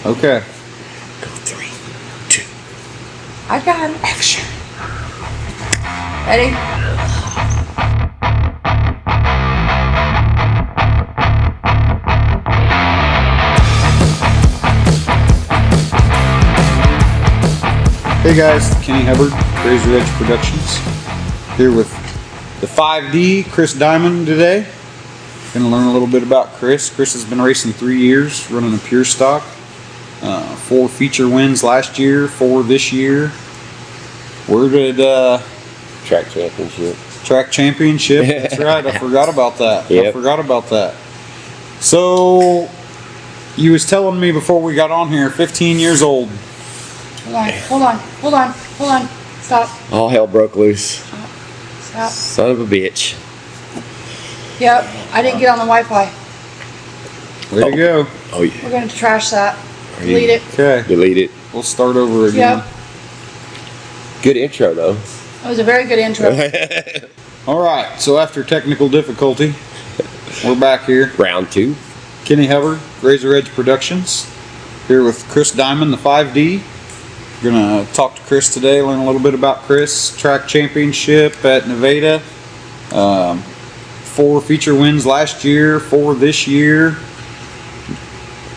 Okay. Go 3, 2, I got it. action. Ready? Hey guys, Kenny Hubbard, Razor Edge Productions, here with the 5D, Chris Diamond today. Gonna learn a little bit about Chris. Chris has been racing 3 years, running a pure stock. 4 feature wins last year, 4 this year. Where did Track championship. track championship? That's right. I forgot about that. I Yep. forgot about that. So you was telling me before we got on here, 15 years old. Hold on. Stop. All hell broke loose. Stop. Son of a bitch. Yep, I didn't get on the Wi-Fi. Way to go. Oh yeah. We're going to trash that. Are you- Delete it. Okay, Delete it. we'll start over again. Yep. Good intro though. It was a very good intro. All right, so after technical difficulty, we're back here. Round 2. Kenny Hubbard, Razor Edge Productions, here with Chris Diamond, the 5D. Gonna talk to Chris today, learn a little bit about Chris. Track championship at Nevada. 4 feature wins last year, 4 this year.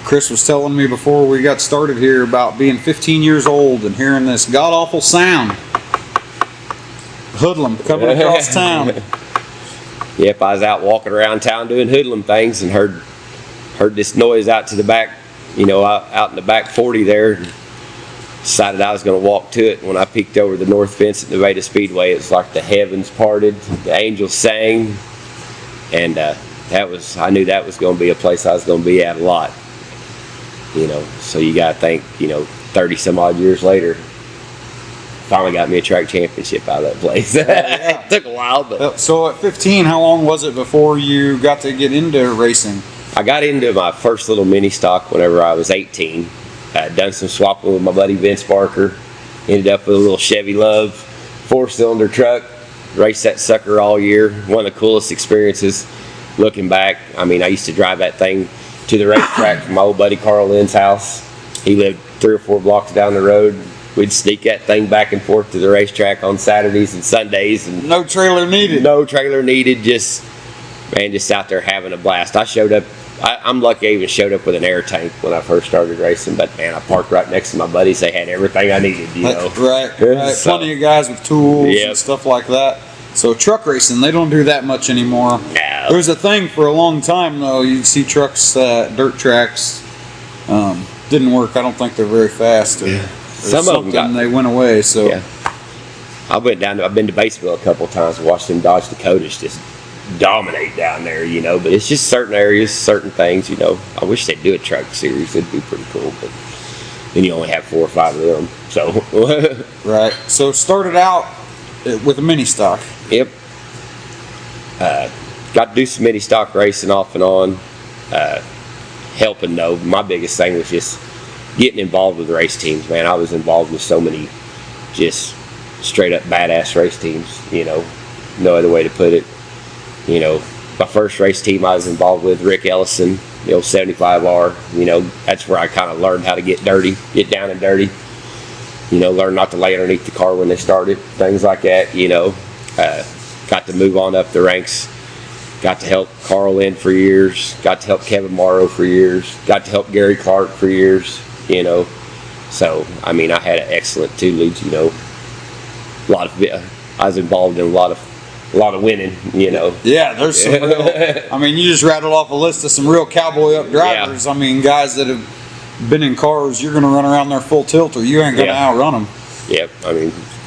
Chris was telling me before we got started here about being 15 years old and hearing this god-awful sound. Hoodlum coming across town. Yep, I was out walking around town doing hoodlum things and heard this noise out to the back, out in the back 40 there. And decided I was going to walk to it. When I peeked over the north fence at Nevada Speedway, it's like the heavens parted, the angels sang, and I knew that was going to be a place I was going to be at a lot. So you got to think, 30 some odd years later, finally got me a track championship out of that place. It took a while, but So at 15, how long was it before you got to get into racing? I got into my first little mini stock whenever I was 18. Done some swapping with my buddy Vince Barker. Ended up with a little Chevy Love 4-cylinder truck. Raced that sucker all year. One of the coolest experiences. Looking back, I used to drive that thing to the racetrack from my old buddy Carl Lynn's house. He lived 3 or 4 blocks down the road. We'd sneak that thing back and forth to the racetrack on Saturdays and Sundays. And No trailer needed. no trailer needed. Just out there having a blast. I showed up. I'm lucky I even showed up with an air tank when I first started racing, but man, I parked right next to my buddies. They had everything I needed, Right. So- Plenty of guys with tools Yep. and stuff like that. So truck racing, they don't do that much anymore. No. There was a thing for a long time though. You'd see trucks, dirt tracks. Didn't work. I don't think they're very fast. Or Some of them got. they went away. So Yeah. I've been to Batesville a couple of times and watched them Dodge Dakotas just dominate down there, but it's just certain areas, certain things, I wish they'd do a truck series. It'd be pretty cool, but then you only have 4 or 5 of them. So, right. So started out with a mini stock. yep. Got to do some mini stock racing off and on. Helping though, my biggest thing was just getting involved with race teams, man. I was involved with so many just straight up badass race teams, no other way to put it. My first race team I was involved with, Rick Ellison, the old 75R. That's where I kind of learned how to get down and dirty. Learn not to lay underneath the car when they started, things like that. Got to move on up the ranks. Got to help Carl Lynn for years. Got to help Kevin Morrow for years. Got to help Gary Clark for years. So I had an excellent tutelage. I was involved in a lot of winning. Yeah, there's some real. You just rattled off a list of some real cowboy up drivers. Yeah. Guys that have been in cars. You're going to run around there full tilt, or you ain't going to outrun them. Yep.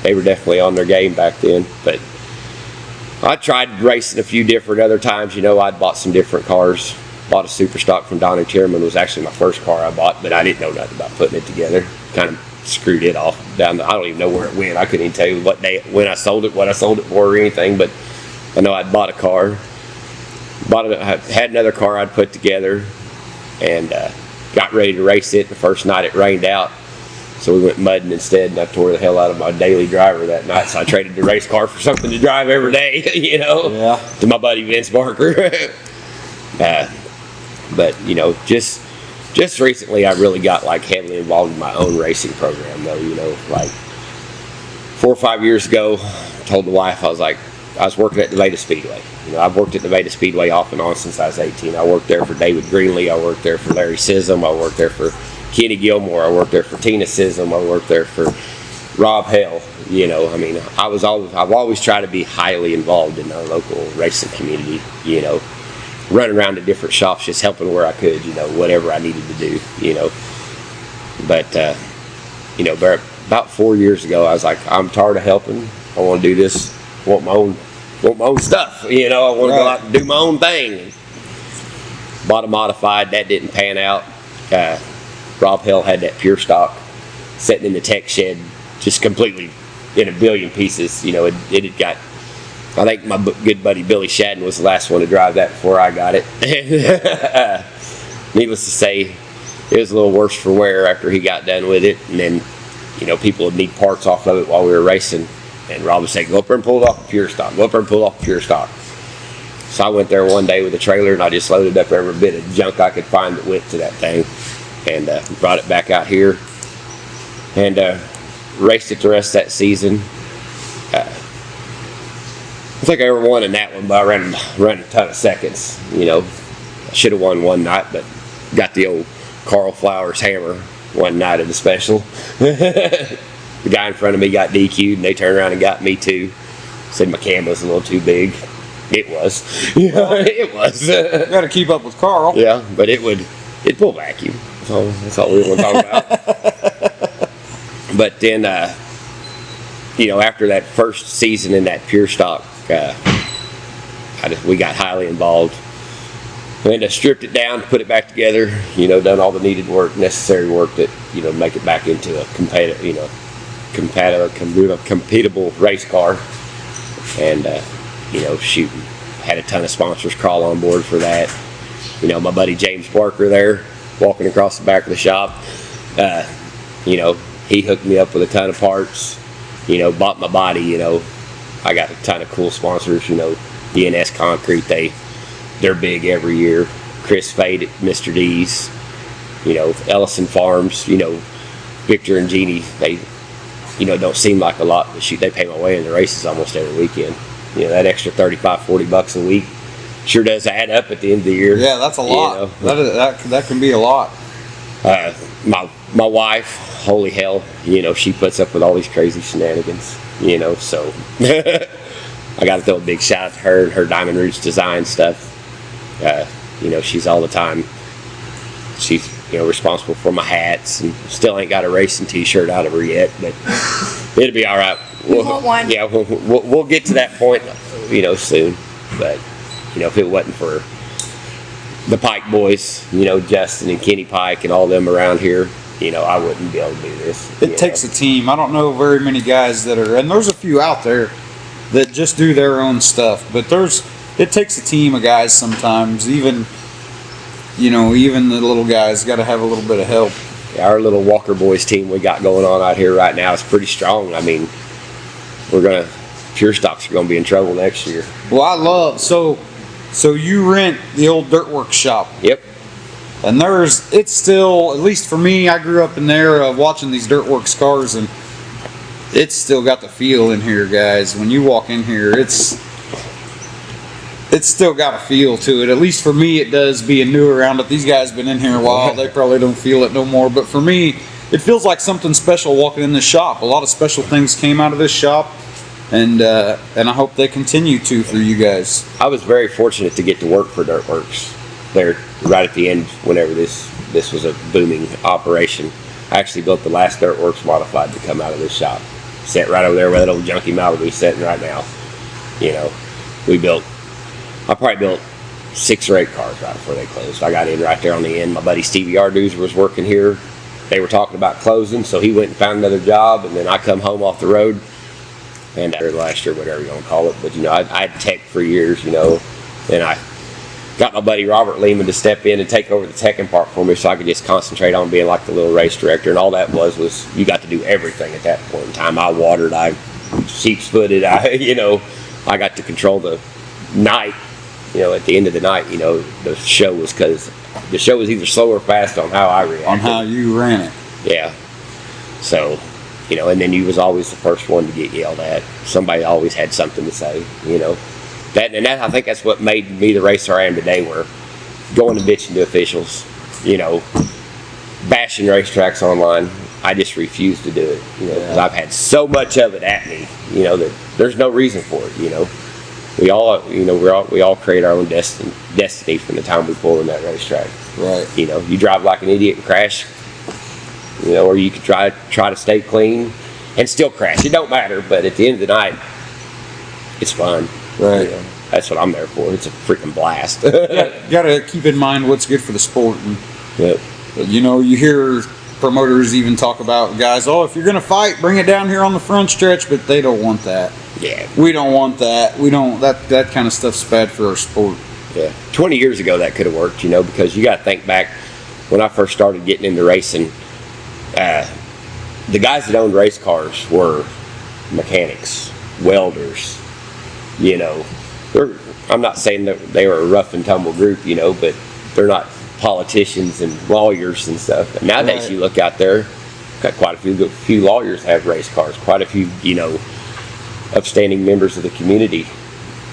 They were definitely on their game back then. But I tried racing a few different other times. I'd bought some different cars. Bought a super stock from Donnie Tierman. Was actually my first car I bought, but I didn't know nothing about putting it together. Kind of screwed it off I don't even know where it went. I couldn't even tell you when I sold it, what I sold it for, or anything. But I know I'd bought a car. I had another car I'd put together, and got ready to race it. The first night it rained out, so we went mudding instead, and I tore the hell out of my daily driver that night. So I traded the race car for something to drive every day, to my buddy Vince Barker. But just Just recently, I really got like heavily involved in my own racing program, though. Like 4 or 5 years ago, I told the wife, I was working at Nevada Speedway. I've worked at Nevada Speedway off and on since I was 18. I worked there for David Greenlee. I worked there for Larry Sissom. I worked there for Kenny Gilmore. I worked there for Tina Sissom. I worked there for Rob Hell. I've always tried to be highly involved in our local racing community. Running around to different shops, just helping where I could. Whatever I needed to do. But about 4 years ago, I was like, I'm tired of helping. I want to do this. I want my own stuff. I want to go out and do my own thing. Bought a modified. That didn't pan out. Rob Hell had that pure stock sitting in the tech shed, just completely in a billion pieces. It had got. I think my good buddy Billy Shadden was the last one to drive that before I got it. Needless to say, it was a little worse for wear after he got done with it. And then, people would need parts off of it while we were racing. And Rob would say, go up there and pull it off the pure stock. Go up there and pull it off the pure stock. So I went there one day with a trailer and I just loaded up every bit of junk I could find that went to that thing. And brought it back out here. And raced it the rest of that season. I think I ever won in that one, but I ran a ton of seconds. I should have won one night, but got the old Carl Flowers hammer one night of the special. The guy in front of me got DQ'd, and they turned around and got me too. Said my cam was a little too big. It was. It was. Got to keep up with Carl. Yeah, but it'd pull vacuum. That's all we want to talk about. But then, after that first season in that pure stock, we got highly involved. We had to stripped it down, put it back together, done all the needed work, necessary work that, make it back into a competitive race car. And, shooting. Had a ton of sponsors crawl on board for that. My buddy James Barker there, walking across the back of the shop, he hooked me up with a ton of parts, bought my body, I got a ton of cool sponsors, DNS Concrete, they're big every year. Chris Fade at Mr. D's, Ellison Farms, Victor and Jeannie, they, don't seem like a lot, but shoot, they pay my way in the races almost every weekend. That extra $35-$40 a week sure does add up at the end of the year. Yeah, that's a lot. That can be a lot. My wife, holy hell, she puts up with all these crazy shenanigans, so I got to throw a big shout out to her and her Diamond Roots design stuff. She's all the time. She's responsible for my hats, and still ain't got a racing T-shirt out of her yet, but it'll be all right. You want one? Yeah, we'll get to that point, soon. But if it wasn't for the Pike boys, Justin and Kenny Pike and all them around here, I wouldn't be able to do this. It takes a team. I don't know very many guys that are, and there's a few out there that just do their own stuff, but it takes a team of guys sometimes. Even the little guys got to have a little bit of help. Yeah, our little Walker Boys team we got going on out here right now is pretty strong. I mean, pure stocks are gonna be in trouble next year. Well, so you rent the old Dirtworks shop. Yep. And it's still, at least for me, I grew up in there watching these Dirtworks cars, and it's still got the feel in here, guys. When you walk in here, it's still got a feel to it. At least for me, it does, being new around it. These guys been in here a while. They probably don't feel it no more. But for me, it feels like something special walking in this shop. A lot of special things came out of this shop, and I hope they continue to for you guys. I was very fortunate to get to work for Dirtworks there right at the end whenever this was a booming operation. I actually built the last Dirtworks modified to come out of this shop. Sat right over there where that old junky Malibu's sitting right now. I probably built 6 or 8 cars right before they closed. I got in right there on the end. My buddy Stevie Yarduzer was working here. They were talking about closing, so he went and found another job, and then I come home off the road, and last year, whatever you want to call it, but I had tech for years, and I got my buddy Robert Lehman to step in and take over the teching part for me so I could just concentrate on being like the little race director, and all that was you got to do everything at that point in time. I watered, I sheep's footed, I got to control the night. At the end of the night, the show was because the show was either slow or fast on how I reacted. On how you ran it. Yeah. So, you know, and then you was always the first one to get yelled at. Somebody always had something to say, you know. That I think that's what made me the racer I am today, where going and bitching to officials, you know, bashing racetracks online. I just refuse to do it, you know, because I've had so much of it at me, you know, that there's no reason for it, you know. We all, you know, we all create our own destiny from the time we pull in that racetrack. Right. You know, you drive like an idiot and crash, you know, or you could try to stay clean and still crash. It don't matter, but at the end of the night, it's fun. Right. You know, that's what I'm there for. It's a freaking blast. Gotta keep in mind what's good for the sport. And, Yep. you know, you hear promoters even talk about guys, oh, if you're gonna fight, bring it down here on the front stretch, but they don't want that. Yeah. We don't want that. We don't. That kind of stuff's bad for our sport. Yeah. 20 years ago, that could have worked, you know, because you got to think back when I first started getting into racing. The guys that owned race cars were mechanics, welders. You know, I'm not saying that they were a rough and tumble group, you know, but they're not politicians and lawyers and stuff. And nowadays, Right. you look out there, got quite a few lawyers have race cars, quite a few, you know, upstanding members of the community,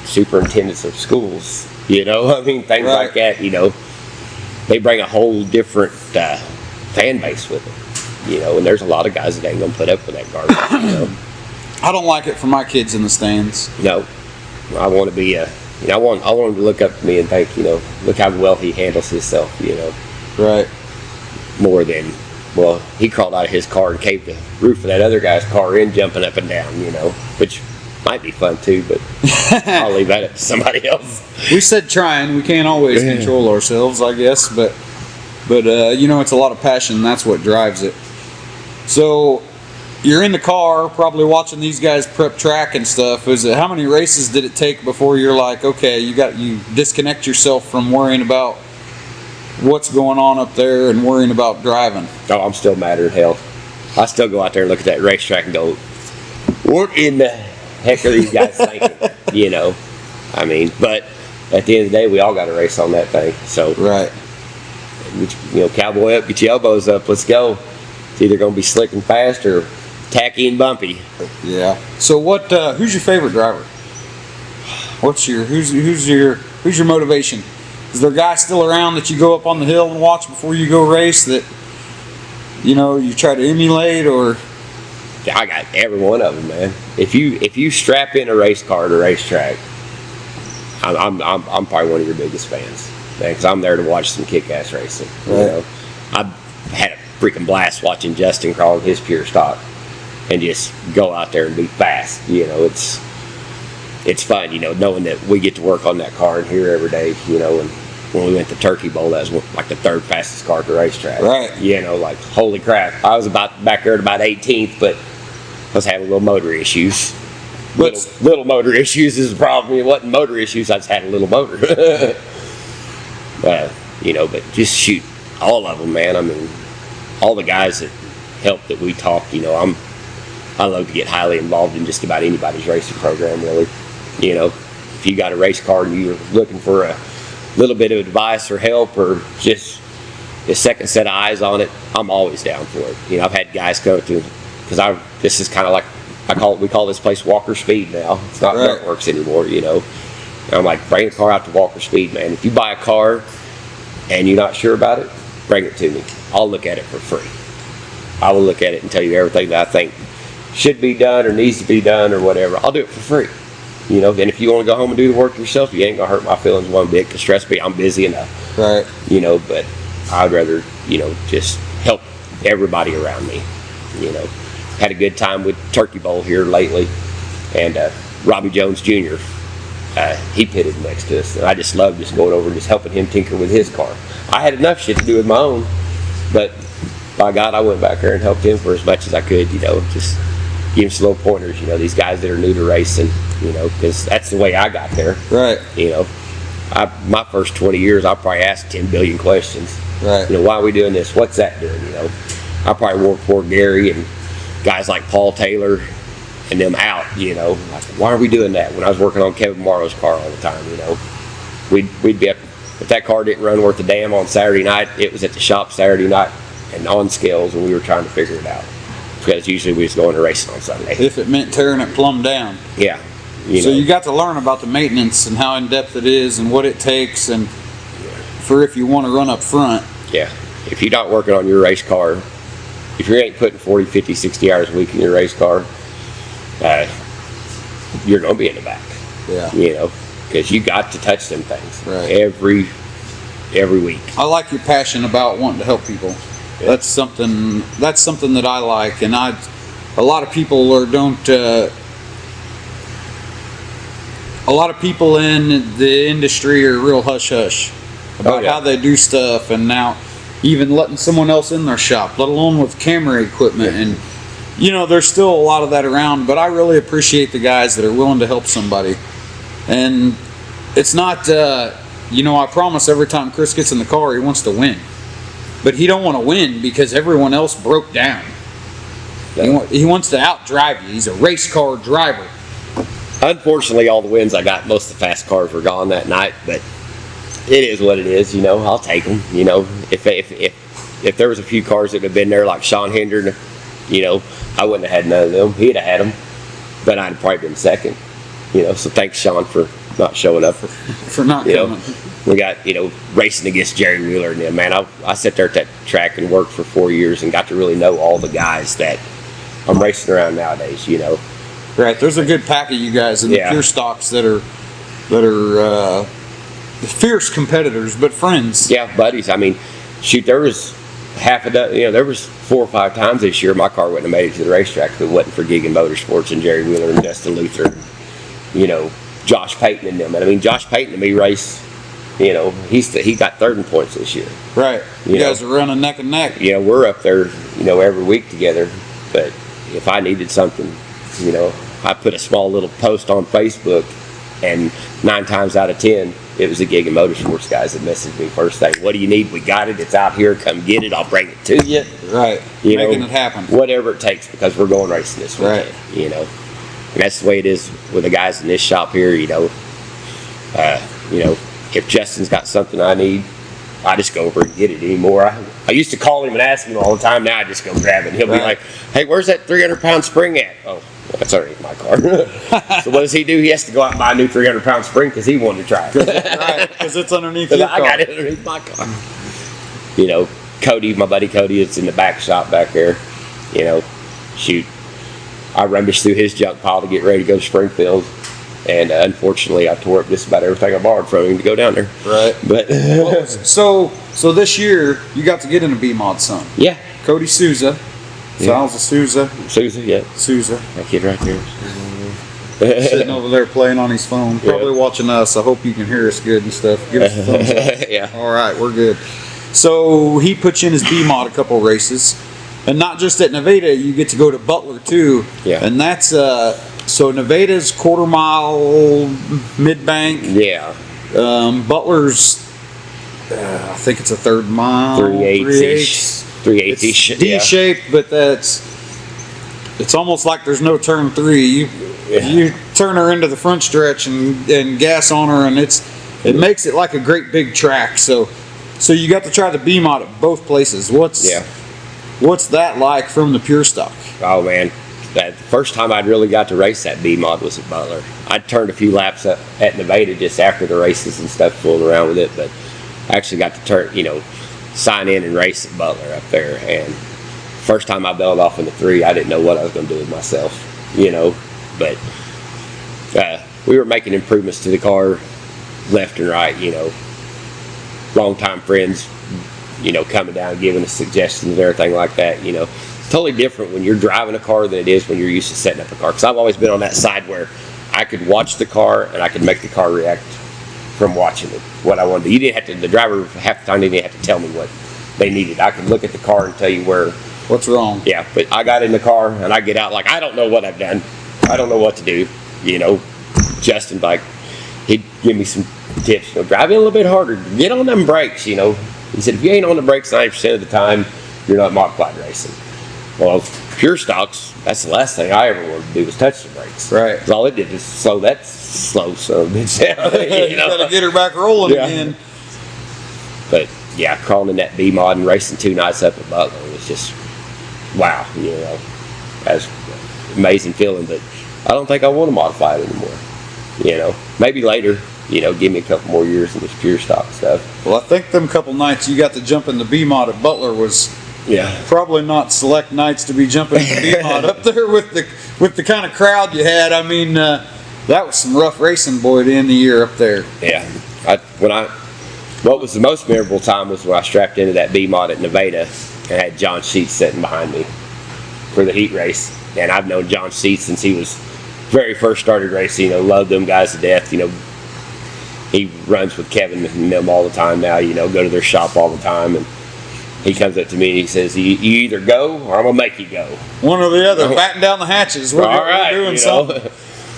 superintendents of schools, you know, I mean, things Right. like that, you know. They bring a whole different fan base with them, you know, and there's a lot of guys that ain't gonna put up with that garbage, you know. I don't like it for my kids in the stands. No, I want to be you know, I want them to look up to me and think, you know, look how well he handles himself, you know, Right. more than, well, he crawled out of his car and caved the roof of that other guy's car in, jumping up and down, you know, which might be fun too, but I'll leave that up to somebody else. We said trying. We can't always control ourselves, I guess, but you know, it's a lot of passion. That's what drives it. So you're in the car, probably watching these guys prep track and stuff. How many races did it take before you're like, okay, you disconnect yourself from worrying about what's going on up there and worrying about driving? Oh, I'm still madder than hell. I still go out there and look at that racetrack and go, what in the heck are these guys thinking? You know, I mean, but at the end of the day, we all got a race on that thing. So, Right. you know, cowboy up, get your elbows up, let's go. It's either going to be slick and fast or tacky and bumpy. Yeah. So who's your favorite driver? Who's your motivation? Is there a guy still around that you go up on the hill and watch before you go race that, you know, you try to emulate? Or I got every one of them, man. If you strap in a race car at a racetrack, I'm probably one of your biggest fans, man, because I'm there to watch some kick-ass racing. You Right. know, I've had a freaking blast watching Justin crawl his pure stock and just go out there and be fast. You know, it's fun, you know, knowing that we get to work on that car in here every day, you know. And when we went to Turkey Bowl, that was like the third fastest car at the racetrack. Right. You know, like, holy crap. I was back there at about 18th, but I was having little motor issues. Little motor issues is the problem. It wasn't motor issues, I just had a little motor. You know, but just shoot, all of them, man. I mean, all the guys that help that we talk, you know, I love to get highly involved in just about anybody's racing program, really. You know, if you got a race car and you're looking for a little bit of advice or help or just a second set of eyes on it, I'm always down for it. You know, I've had guys go to, because this is kind of like, we call this place Walker Speed now. It's not Right. Dartworks anymore, you know. And I'm like, bring the car out to Walker Speed, man. If you buy a car and you're not sure about it, bring it to me. I'll look at it for free. I will look at it and tell you everything that I think should be done or needs to be done or whatever. I'll do it for free. You know, and if you want to go home and do the work yourself, you ain't going to hurt my feelings one bit, because trust me, I'm busy enough. right. You know, but I'd rather, you know, just help everybody around me. You know, had a good time with Turkey Bowl here lately, and Robbie Jones Jr., he pitted next to us, and I just loved just going over and just helping him tinker with his car. I had enough shit to do with my own, but by God, I went back there and helped him for as much as I could, you know, just give him some little pointers, you know, these guys that are new to racing, you know, because that's the way I got there. Right. You know, my first 20 years, I probably asked 10 billion questions. Right. You know, why are we doing this? What's that doing? You know, I probably wore poor Gary and guys like Paul Taylor and them out, you know, like, why are we doing that? When I was working on Kevin Morrow's car all the time, you know, we'd be up if that car didn't run worth a damn on Saturday night, it was at the shop Saturday night and on scales when we were trying to figure it out. Because usually we was going to racing on Sunday. If it meant tearing it plumb down. Yeah. So you got to learn about the maintenance and how in depth it is and what it takes, and for if you want to run up front. Yeah. If you're not working on your race car, if you ain't putting 40, 50, 60 hours a week in your race car, you're going to be in the back. Yeah. You know, because you got to touch them things Right. every week. I like your passion about wanting to help people. Yeah. That's something that I like, and a lot of people don't. A lot of people in the industry are real hush hush about yeah. how they do stuff, and now even letting someone else in their shop, let alone with camera equipment, and you know, there's still a lot of that around. But I really appreciate the guys that are willing to help somebody, and it's not. You know, I promise every time Chris gets in the car, he wants to win. But he don't want to win because everyone else broke down. He wants to outdrive you. He's a race car driver. Unfortunately, all the wins I got, most of the fast cars were gone that night, but it is what it is. You know, I'll take them. You know, if there was a few cars that had been there, like Sean Hendren, you know, I wouldn't have had none of them. He'd have had them, but I'd have probably been second. You know, so thanks, Sean, for not showing up. For not You coming. know, we got, you know, racing against Jerry Wheeler and them. Man, I sat there at that track and worked for 4 years and got to really know all the guys that I'm racing around nowadays, you know. Right, there's a good pack of you guys in Yeah. the pure stocks that are fierce competitors, but friends. Yeah, buddies. I mean, shoot, there was half a dozen, you know, there was 4 or 5 times this year my car wouldn't have made it to the racetrack if it wasn't for Gigan Motorsports and Jerry Wheeler and Dustin Luther, and, you know, Josh Payton and them. And I mean, Josh Payton and me race, you know, he got third in points this year. Right, you You know. guys are running neck and neck. You know, we're up there, you know, every week together. But if I needed something, you know, I put a small little post on Facebook, and 9 times out of 10, it was the Gigan Motorsports guys that messaged me first thing. What do you need? We got it. It's out here. Come get it. I'll bring it to you. Right, You making know, it happen. Whatever it takes, because we're going racing this weekend. Right. You know, and that's the way it is with the guys in this shop here. You know, if Justin's got something I need, I just go over and get it anymore. I used to call him and ask him all the time. Now I just go grab it. He'll be Right. like, "Hey, where's that 300-pound spring at?" Oh, well, that's already in my car. So what does he do? He has to go out and buy a new 300-pound spring because he wanted to try it. Right, because it's underneath 'Cause your I car. got it underneath my car. You know, Cody, my buddy Cody, it's in the back shop back there. You know, shoot, I rummaged through his junk pile to get ready to go to Springfield, and unfortunately, I tore up just about everything I borrowed from him to go down there. Right. But So this year you got to get in a B-Mod some. yeah, Cody Souza, Yeah. Salsa Souza, Susan, yeah, Souza, that kid right there. sitting over there playing on his phone, probably watching us. I hope you can hear us good and stuff. Give us a thumbs up. Yeah. All right, we're good. So he puts you in his B-Mod a couple races, and not just at Nevada. You get to go to Butler too. Yeah. And that's so Nevada's quarter mile mid bank. Yeah, Butler's I think it's a third mile. 3/8-ish. 3/8-ish, It's D-shaped, but it's almost like there's no turn 3. You turn her into the front stretch and gas on her, and it makes it like a great big track. So you got to try the B-Mod at both places. What's that like from the pure stock? Oh man, the first time I'd really got to race that B-Mod was at Butler. I'd turned a few laps at Nevada just after the races and stuff, fooling around with it, but I actually got to sign in and race at Butler up there. And first time I bailed off in the 3, I didn't know what I was going to do with myself, you know, but we were making improvements to the car left and right, you know, long-time friends, you know, coming down, giving us suggestions and everything like that, you know. It's totally different when you're driving a car than it is when you're used to setting up a car. Because I've always been on that side where I could watch the car and I could make the car react from watching it, what I wanted to. You didn't have to, the driver half the time didn't have to tell me what they needed. I could look at the car and tell you What's wrong? yeah, but I got in the car and I get out like, I don't know what I've done. I don't know what to do, you know. Justin, like, he'd give me some tips, you know, drive in a little bit harder, get on them brakes, you know. He said, if you ain't on the brakes 90% of the time, you're not modified racing. Well, pure stocks, that's the last thing I ever wanted to do was touch the brakes. Right. 'Cause all it did is slow that slow son of a bitch down. You You know? got to get her back rolling Yeah. again. But yeah, crawling in that B mod and racing 2 nights up at Butler was just wow. You know, that's an amazing feeling. But I don't think I want to modify it anymore. You know, maybe later. You know, give me a couple more years in this pure stock stuff. Well, I think them couple nights you got to jump in the B mod at Butler was Yeah. probably not select nights to be jumping in the B mod up there with the kind of crowd you had. I mean, that was some rough racing, boy, to end the year up there. Yeah. What was the most memorable time was when I strapped into that B mod at Nevada and had John Sheets sitting behind me for the heat race. And I've known John Sheets since he was very first started racing. You know, loved them guys to death. You know, he runs with Kevin and them all the time now. You know, go to their shop all the time. And he comes up to me and he says, "You either go or I'm gonna make you go." One or the other, batten down the hatches. We're All right, doing you something.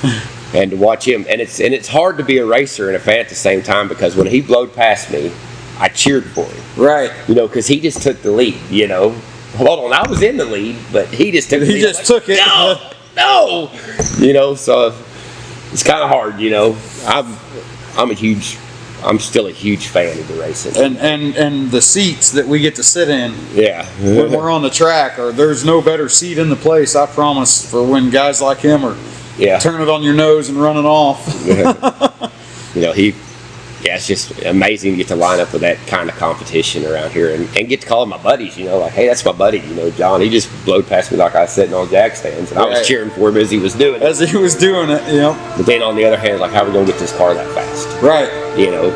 know. And to watch him, and it's hard to be a racer and a fan at the same time, because when he blowed past me, I cheered for him. Right. You know, because he just took the lead. You know, hold on, I was in the lead, but he just took the lead. He just took it. No. You know, so it's kind of hard. You know, I'm still a huge fan of the racing. And the seats that we get to sit in Yeah. when we're on the track, or there's no better seat in the place, I promise, for when guys like him are Yeah. turning it on your nose and running off. You know, it's just amazing to get to line up with that kind of competition around here and get to call them my buddies, you know, like, hey, that's my buddy, you know, John. He just blowed past me like I was sitting on jack stands, and I Right. was cheering for him as he was doing it. As he was doing it, you know. But then on the other hand, like, how are we going to get this car that fast? Right. You know,